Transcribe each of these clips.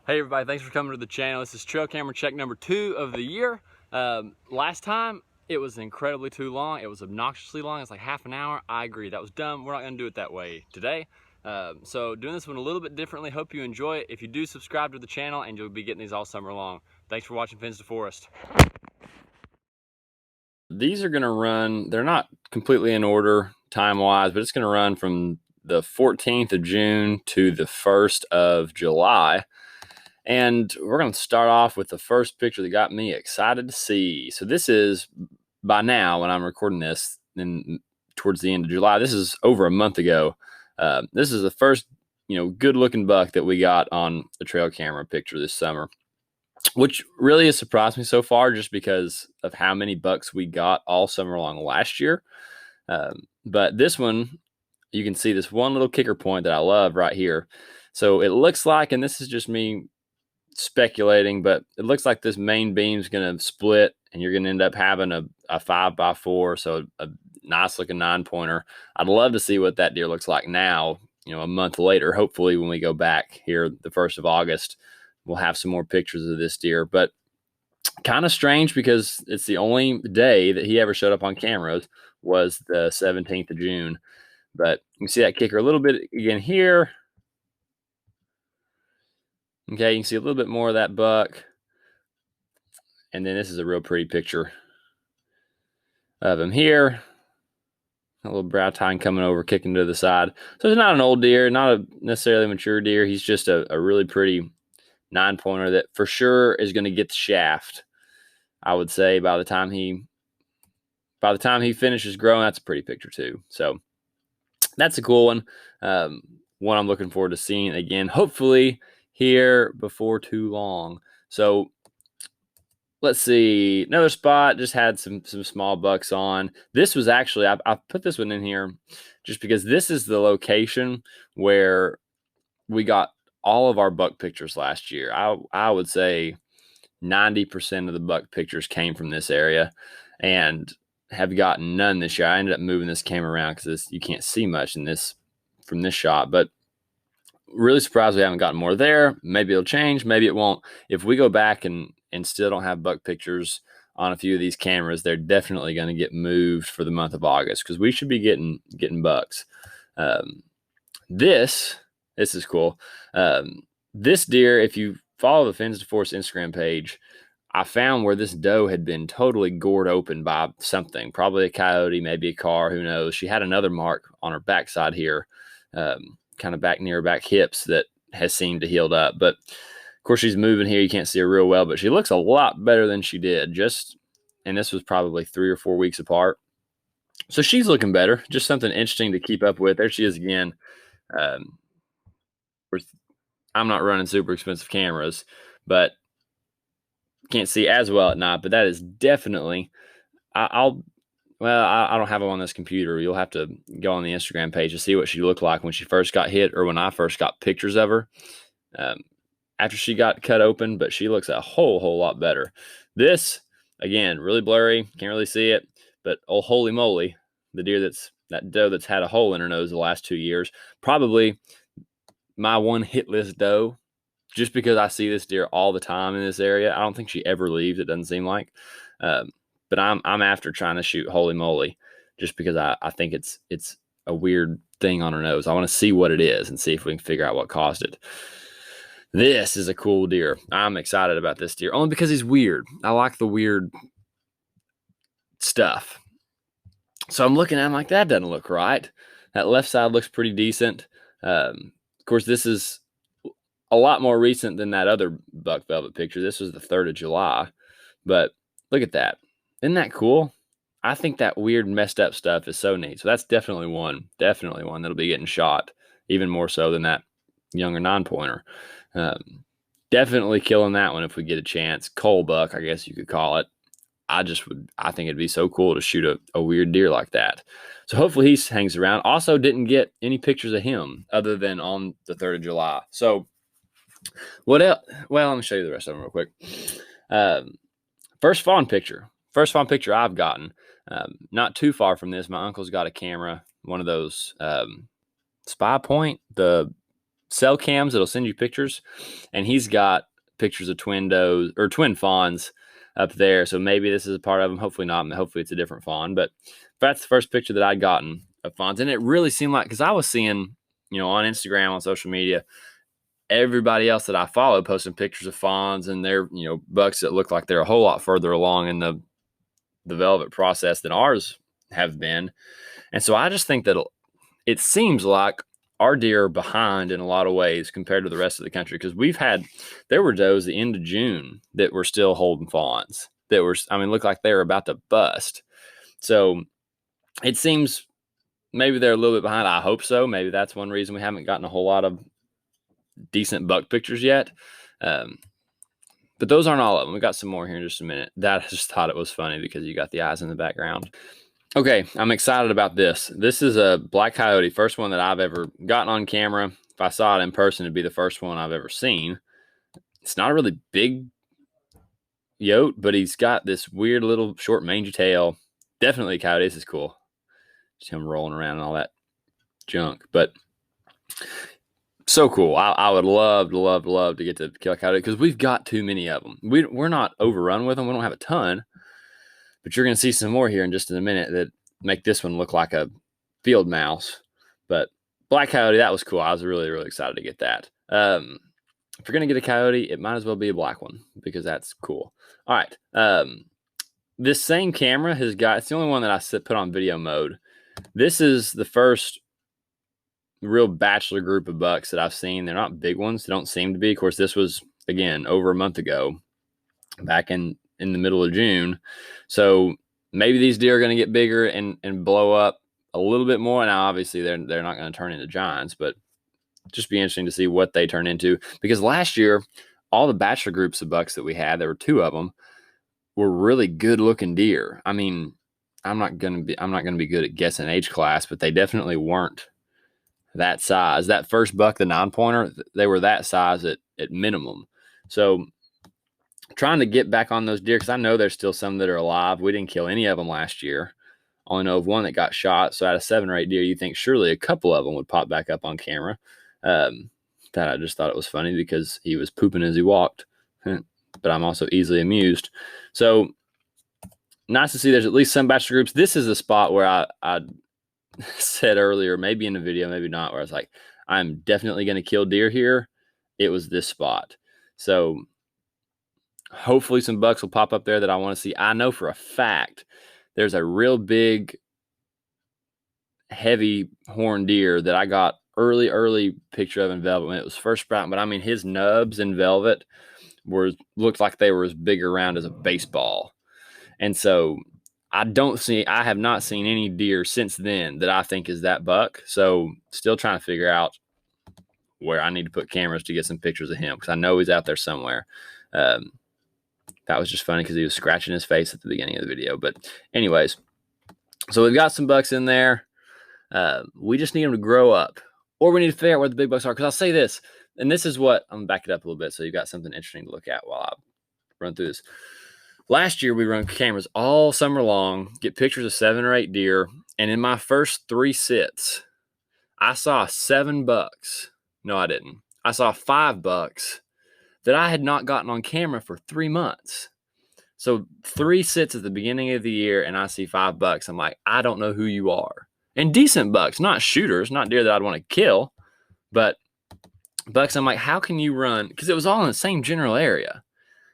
Hey everybody, thanks for coming to the channel. This is trail camera check number 2 of the year. Last time it was incredibly too long. It was obnoxiously long. It's like half an hour. I agree, that was dumb. We're not gonna do it that way today. So doing this one a little bit differently. Hope you enjoy it. If you do, subscribe to the channel and you'll be getting these all summer long. Thanks for watching Fins to Forest. These are gonna run, they're not completely in order time-wise, but it's gonna run from the 14th of June to the 1st of July. And we're going to start off with the first picture that got me excited to see. So this is, by now, when I'm recording this, towards the end of July, this is over a month ago. This is the first, good-looking buck that we got on the trail camera picture this summer, which really has surprised me so far just because of how many bucks we got all summer long last year. But this one, you can see this one little kicker point that I love right here. So it looks like, and this is just me speculating, but it looks like this main beam is going to split and you're going to end up having a 5x4, so a nice looking 9-pointer. I'd love to see what that deer looks like now, a month later. Hopefully when we go back here the 1st of August, we'll have some more pictures of this deer. But kind of strange because it's the only day that he ever showed up on cameras was the 17th of June. But you can see that kicker a little bit again here. Okay, you can see a little bit more of that buck. And then this is a real pretty picture of him here. A little brow tine coming over, kicking to the side. So it's not an old deer, not a necessarily mature deer. He's just a really pretty 9-pointer that for sure is going to get the shaft. I would say by the time he finishes growing, that's a pretty picture too. So that's a cool one. One I'm looking forward to seeing again, hopefully here before too long. So let's see, another spot just had some small bucks on. This was actually, I put this one in here just because this is the location where we got all of our buck pictures last year. I would say 90% of the buck pictures came from this area and have gotten none this year. I ended up moving this camera around because you can't see much in this from this shot, but really surprised we haven't gotten more there. Maybe it'll change, maybe it won't. If we go back and still don't have buck pictures on a few of these cameras, they're definitely going to get moved for the month of August because we should be getting bucks. This is cool. This deer, if you follow the Fins to Forest Instagram page, I found where this doe had been totally gored open by something, probably a coyote, maybe a car, who knows. She had another mark on her backside here, kind of back near her back hips that has seemed to healed up. But of course she's moving here. You can't see her real well, but she looks a lot better than she did and this was probably 3 or 4 weeks apart. So she's looking better. Just something interesting to keep up with. There she is again. I'm not running super expensive cameras, but can't see as well at night, but that is definitely, I don't have them on this computer. You'll have to go on the Instagram page to see what she looked like when she first got hit or when I first got pictures of her after she got cut open, but she looks a whole lot better. This, again, really blurry, can't really see it, but oh, holy moly, the deer that doe that's had a hole in her nose the last 2 years, probably my one hit list doe, just because I see this deer all the time in this area. I don't think she ever leaves, it doesn't seem like. But I'm after trying to shoot holy moly just because I think it's a weird thing on her nose. I want to see what it is and see if we can figure out what caused it. This is a cool deer. I'm excited about this deer only because he's weird. I like the weird stuff. So I'm looking at him like, that doesn't look right. That left side looks pretty decent. Of course, this is a lot more recent than that other buck velvet picture. This was the 3rd of July. But look at that. Isn't that cool? I think that weird messed up stuff is so neat. So that's definitely one that'll be getting shot, even more so than that younger 9-pointer. Definitely killing that one if we get a chance. Coal buck, I guess you could call it. I think it'd be so cool to shoot a weird deer like that. So hopefully he hangs around. Also didn't get any pictures of him other than on the 3rd of July. So what else? Well, let me show you the rest of them real quick. First fawn picture I've gotten. Not too far from this, my uncle's got a camera, one of those Spy Point, the cell cams that'll send you pictures, and he's got pictures of twin does or twin fawns up there. So maybe this is a part of them. Hopefully not. Hopefully it's a different fawn. But that's the first picture that I'd gotten of fawns, and it really seemed like, because I was seeing, on Instagram, on social media, everybody else that I follow posting pictures of fawns and their bucks that look like they're a whole lot further along in the velvet process than ours have been. And so I just think that it seems like our deer are behind in a lot of ways compared to the rest of the country, because there were does the end of June that were still holding fawns that looked like they were about to bust. So it seems maybe they're a little bit behind. I hope so. Maybe that's one reason we haven't gotten a whole lot of decent buck pictures yet. But those aren't all of them. We got some more here in just a minute. That I just thought it was funny because you got the eyes in the background. Okay, I'm excited about this. This is a black coyote, first one that I've ever gotten on camera. If I saw it in person, it'd be the first one I've ever seen. It's not a really big yote, but he's got this weird little short mangy tail. Definitely a coyote. This is cool. Just him rolling around and all that junk. But so cool. I would love to get to kill a coyote, because we've got too many of them. We're not overrun with them. We don't have a ton. But you're going to see some more here in just a minute that make this one look like a field mouse. But black coyote, that was cool. I was really, really excited to get that. If you're going to get a coyote, it might as well be a black one, because that's cool. All right. This same camera it's the only one that I put on video mode. This is the first real bachelor group of bucks that I've seen. They're not big ones. They don't seem to be. Of course, this was, again, over a month ago, back in the middle of June. So maybe these deer are going to get bigger and blow up a little bit more. Now, obviously, they're not going to turn into giants, but just be interesting to see what they turn into. Because last year, all the bachelor groups of bucks that we had, there were 2 of them, were really good looking deer. I mean, I'm not going to be good at guessing age class, but they definitely weren't that size. That first buck, the 9-pointer, they were that size at minimum. So trying to get back on those deer, because I know there's still some that are alive. We didn't kill any of them last year. Only know of one that got shot. So out of 7 or 8 deer, you think surely a couple of them would pop back up on camera. That I just thought it was funny because he was pooping as he walked. But I'm also easily amused. So nice to see there's at least some bachelor groups. This is a spot where I said earlier, maybe in the video, maybe not, where I was like, I'm definitely going to kill deer here. It was this spot. So hopefully some bucks will pop up there that I want to see. I know for a fact there's a real big, heavy horn deer that I got early picture of in velvet when it was first sprouting. But I mean, his nubs in velvet looked like they were as big around as a baseball. And so I have not seen any deer since then that I think is that buck. So still trying to figure out where I need to put cameras to get some pictures of him, because I know he's out there somewhere. That was just funny because he was scratching his face at the beginning of the video. But anyways, so we've got some bucks in there. We just need them to grow up, or we need to figure out where the big bucks are. Because I'll say this, and this is what, I'm going to back it up a little bit so you've got something interesting to look at while I run through this. Last year, we run cameras all summer long, get pictures of 7 or 8 deer. And in my first 3 sits, I saw 7 bucks. No, I didn't. I saw 5 bucks that I had not gotten on camera for 3 months. So 3 sits at the beginning of the year, and I see 5 bucks. I'm like, I don't know who you are. And decent bucks, not shooters, not deer that I'd want to kill, but bucks. I'm like, how can you run? Because it was all in the same general area.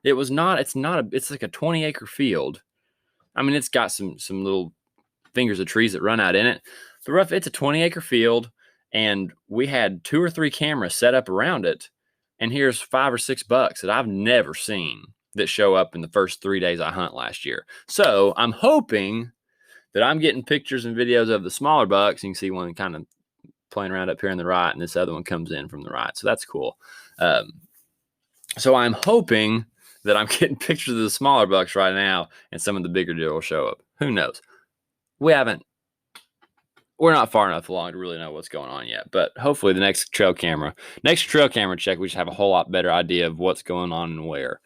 It's like a 20-acre field. I mean, it's got some little fingers of trees that run out in it. But it's a 20-acre field, and we had 2 or 3 cameras set up around it. And here's 5 or 6 bucks that I've never seen that show up in the first 3 days I hunt last year. So I'm hoping that I'm getting pictures and videos of the smaller bucks. You can see one kind of playing around up here on the right, and this other one comes in from the right. So that's cool. So I'm hoping that I'm getting pictures of the smaller bucks right now, and some of the bigger deer will show up. Who knows? We're not far enough along to really know what's going on yet, but hopefully the next trail camera check, we just have a whole lot better idea of what's going on and where.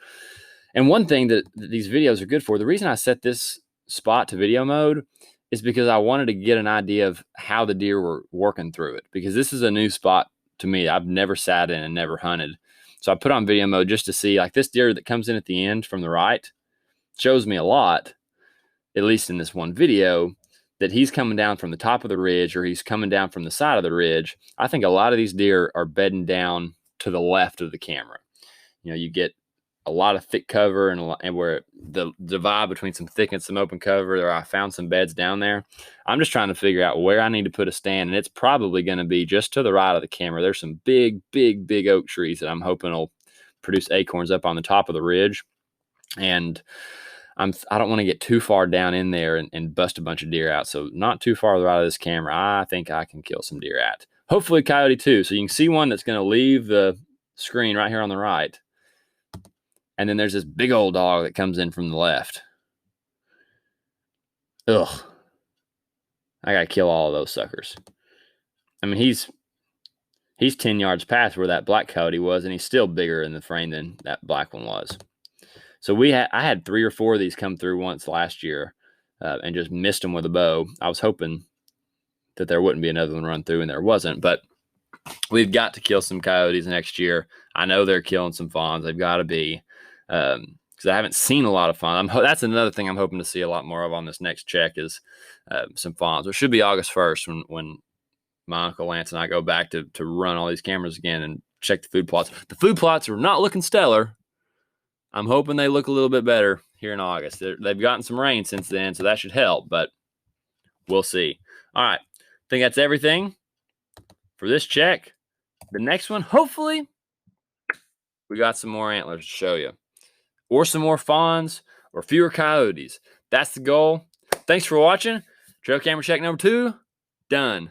And one thing that these videos are good for, the reason I set this spot to video mode is because I wanted to get an idea of how the deer were working through it, because this is a new spot to me. I've never sat in and never hunted. So I put on video mode just to see, like, this deer that comes in at the end from the right shows me a lot, at least in this one video, that he's coming down from the top of the ridge or he's coming down from the side of the ridge. I think a lot of these deer are bedding down to the left of the camera. You know, you get a lot of thick cover and where the divide between some thick and some open cover, or I found some beds down there. I'm just trying to figure out where I need to put a stand, and it's probably going to be just to the right of the camera. There's some big oak trees that I'm hoping will produce acorns up on the top of the ridge, and I don't want to get too far down in there and bust a bunch of deer out. So not too far to the right of this camera, I think I can kill some deer at. Hopefully coyote too. So you can see one that's going to leave the screen right here on the right. And then there's this big old dog that comes in from the left. Ugh. I got to kill all of those suckers. I mean, he's 10 yards past where that black coyote was, and he's still bigger in the frame than that black one was. So I had 3 or 4 of these come through once last year and just missed them with a bow. I was hoping that there wouldn't be another one run through, and there wasn't. But we've got to kill some coyotes next year. I know they're killing some fawns. They've got to be. Because I haven't seen a lot of fawns. That's another thing I'm hoping to see a lot more of on this next check is some fawns. It should be August 1st when my Uncle Lance and I go back to run all these cameras again and check the food plots. The food plots are not looking stellar. I'm hoping they look a little bit better here in August. They've gotten some rain since then, so that should help, but we'll see. All right. I think that's everything for this check. The next one, hopefully, we got some more antlers to show you, or some more fawns, or fewer coyotes. That's the goal. Thanks for watching. Trail camera check number 2, done.